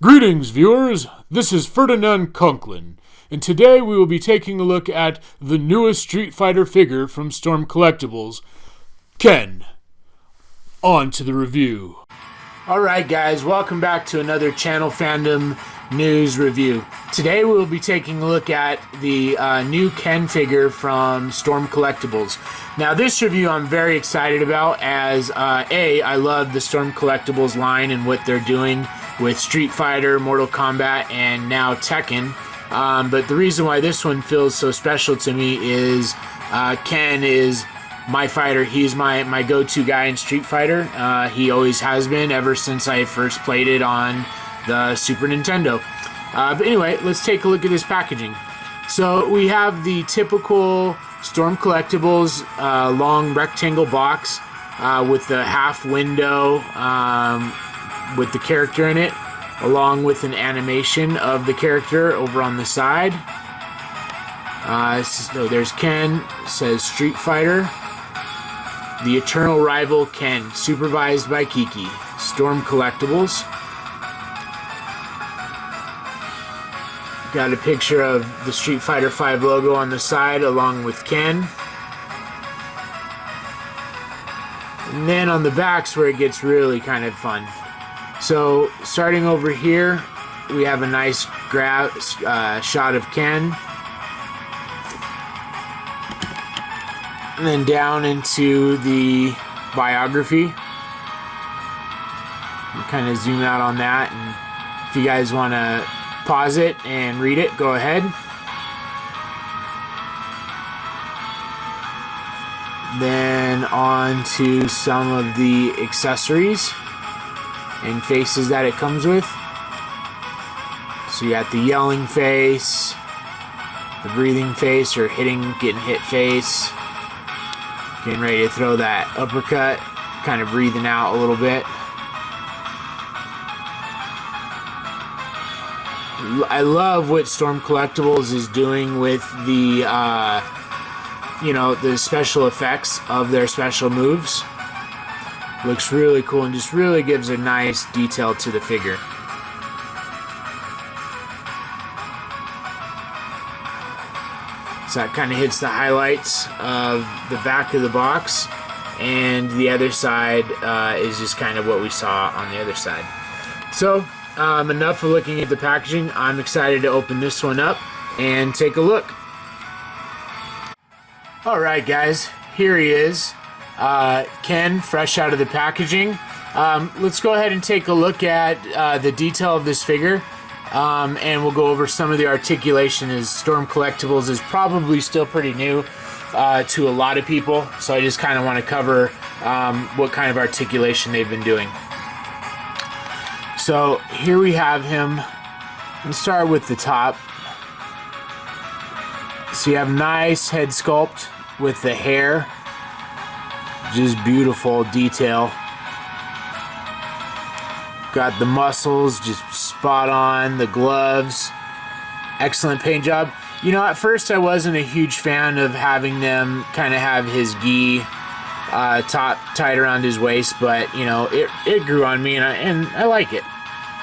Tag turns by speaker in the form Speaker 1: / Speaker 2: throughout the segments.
Speaker 1: Greetings, viewers. This is Ferdinand Conklin, and today we will be taking a look at the newest Street Fighter figure from Storm Collectibles, Ken. On to the review. Alright guys, welcome back to another Channel Fandom News review. Today we will be taking a look at the new Ken figure from Storm Collectibles. Now this review I'm very excited about as I love the Storm Collectibles line and what they're doing with Street Fighter, Mortal Kombat, and now Tekken. But the reason why this one feels so special to me is Ken is my fighter. He's my go-to guy in Street Fighter. He always has been ever since I first played it on the Super Nintendo. But anyway, let's take a look at this packaging. So we have the typical Storm Collectibles long rectangle box with the half window with the character in it, along with an animation of the character over on the side. So there's Ken, says Street Fighter. The Eternal Rival Ken, supervised by Kiki. Storm Collectibles. Got a picture of the Street Fighter V logo on the side along with Ken. And then on the back's where it gets really kind of fun. So starting over here, we have a nice shot of Ken. And then down into the biography. We'll kind of zoom out on that, and if you guys want to pause it and read it, go ahead. Then on to some of the accessories and faces that it comes with. So you got the yelling face, the breathing face or getting hit face, getting ready to throw that uppercut, kind of breathing out a little bit. I love what Storm Collectibles is doing with the the special effects of their special moves. Looks really cool and just really gives a nice detail to the figure. So that kind of hits the highlights of the back of the box, and the other side is just kind of what we saw on the other side. So enough of looking at the packaging. I'm excited to open this one up and take a look. Alright guys, here he is. Ken, fresh out of the packaging. Let's go ahead and take a look at the detail of this figure, and we'll go over some of the articulation, as Storm Collectibles is probably still pretty new to a lot of people, so I just kind of want to cover what kind of articulation they've been doing. So here we have him. Let's start with the top. So you have nice head sculpt with the hair. Just beautiful detail. Got the muscles just spot on. The gloves, excellent paint job. You know, at first I wasn't a huge fan of having them kind of have his gi top tied around his waist, but you know, it grew on me, and I like it.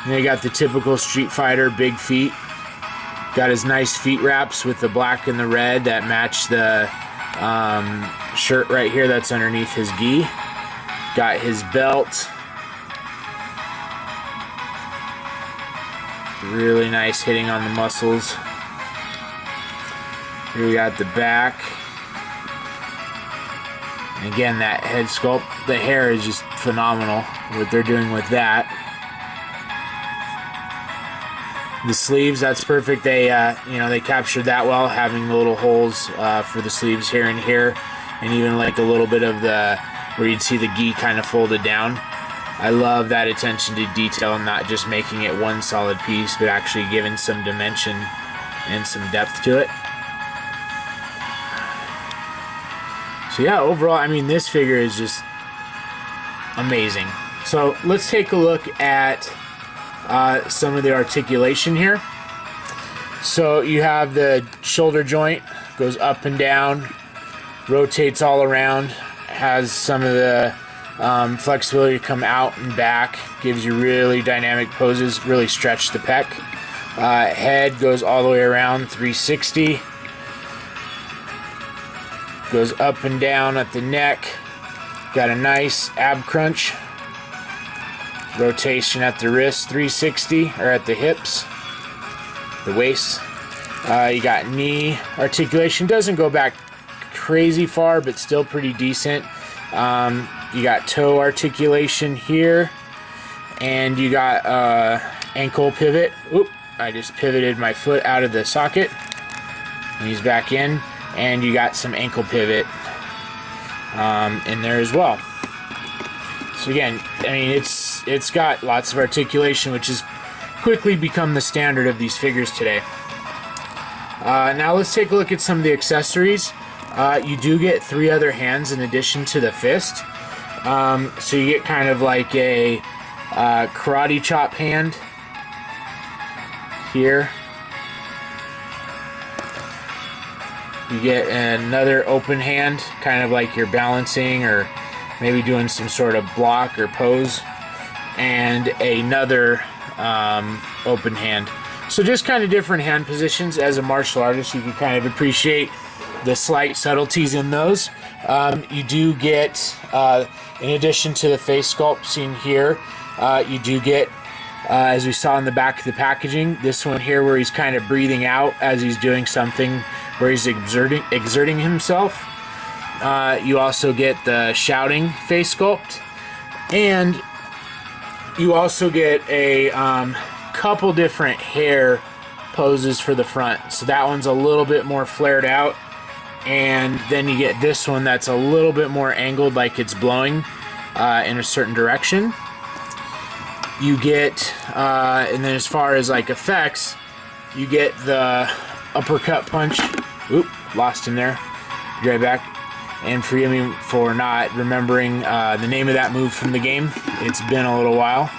Speaker 1: And they got the typical Street Fighter big feet. Got his nice feet wraps with the black and the red that match the shirt right here that's underneath his gi. Got his belt. Really nice hitting on the muscles. Here we got the back. And again, that head sculpt, the hair is just phenomenal, what they're doing with that. The sleeves, that's perfect. They they captured that well, having the little holes for the sleeves here and here, and even like a little bit of the where you'd see the gi kind of folded down. I love that attention to detail, and not just making it one solid piece, but actually giving some dimension and some depth to it. So yeah, overall, I mean, this figure is just amazing. So let's take a look at some of the articulation here. So you have the shoulder joint, goes up and down, rotates all around, has some of the
Speaker 2: Flexibility to come out and back, gives you really dynamic poses, really stretch the pec. Head goes all the way around 360. Goes up and down at the neck. Got a nice ab crunch. Rotation at the wrist, 360, or at the hips, the waist. You got knee articulation. Doesn't go back crazy far, but still pretty decent. You got toe articulation here, and you got ankle pivot. Oop, I just pivoted my foot out of the socket, and he's back in. And you got some ankle pivot in there as well. So again, I mean, it's got lots of articulation, which has quickly become the standard of these figures today. Now let's take a look at some of the accessories. You do get 3 other hands in addition to the fist. So you get kind of like a karate chop hand here. You get another open hand, kind of like you're balancing or maybe doing some sort of block or pose, and another open hand. So just kind of different hand positions. As a martial artist, you can kind of appreciate the slight subtleties in those. You do get, in addition to the face sculpt seen here, you do get, as we saw in the back of the packaging, this one here where he's kind of breathing out as he's doing something where he's exerting himself. You also get the shouting face sculpt, and you also get a couple different hair poses for the front. So that one's a little bit more flared out, and then you get this one that's a little bit more angled, like it's blowing in a certain direction. You get, and then as far as like effects, you get the uppercut punch. Oop, lost him there. Be right back. And forgive me for not remembering the name of that move from the game. It's been a little while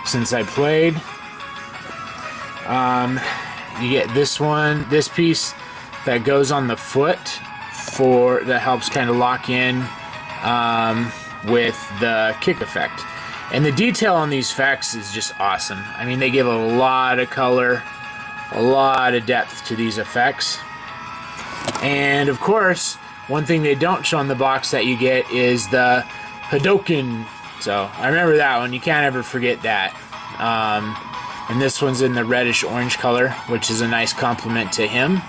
Speaker 2: since I played. You get this one, this piece that goes on the foot that helps kind of lock in with the kick effect. And the detail on these effects is just awesome. I mean, they give a lot of color, a lot of depth to these effects. And of course, one thing they don't show on the box that you get is the Hadoken. So I remember that one. You can't ever forget that. And this one's in the reddish orange color, which is a nice compliment to him.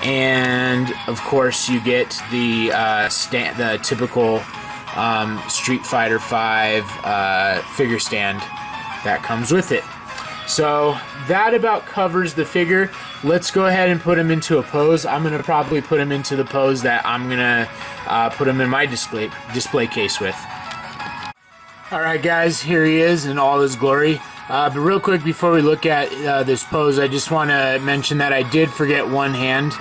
Speaker 2: And of course, you get the typical Street Fighter V figure stand that comes with it. So that about covers the figure. Let's go ahead and put him into a pose. I'm going to probably put him into the pose that I'm going to put him in my display case with. Alright guys, here he is in all his glory. But real quick before we look at this pose, I just want to mention that I did forget one hand.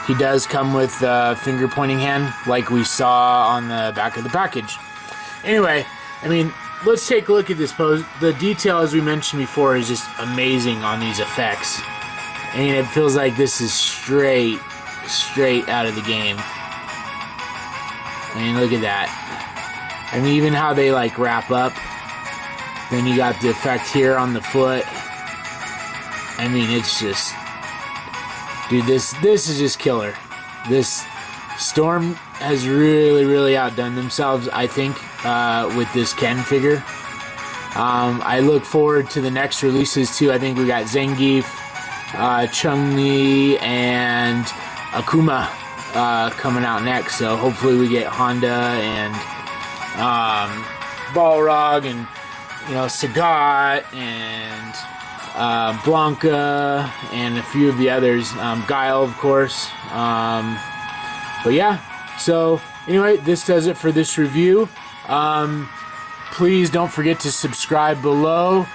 Speaker 2: He does come with a finger pointing hand like we saw on the back of the package. Anyway, I mean, let's take a look at this pose. The detail, as we mentioned before, is just amazing on these effects. I mean, it feels like this is straight out of the game. I mean, look at that. I mean, even how they like wrap up. Then you got the effect here on the foot. I mean, it's just, dude, this is just killer. This Storm has really outdone themselves, I think, with this Ken figure. I look forward to the next releases too. I think we got Zangief, Chun-Li, and Akuma coming out next. So hopefully we get Honda and Balrog and Sagat and Blanca and a few of the others. Guile, of course. But yeah. So anyway, this does it for this review. Please don't forget to subscribe below.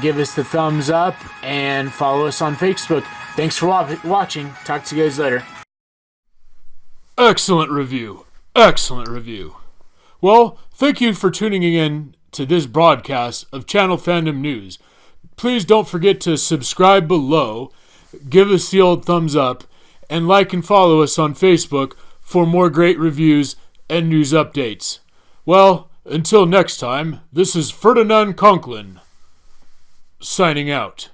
Speaker 2: Give us the thumbs up and follow us on Facebook. Thanks for watching. Talk to you guys later.
Speaker 1: Excellent review. Excellent review. Well, thank you for tuning in to this broadcast of Channel Fandom News. Please don't forget to subscribe below, give us the old thumbs up, and like and follow us on Facebook for more great reviews and news updates. Well, until next time, this is Ferdinand Conklin, signing out.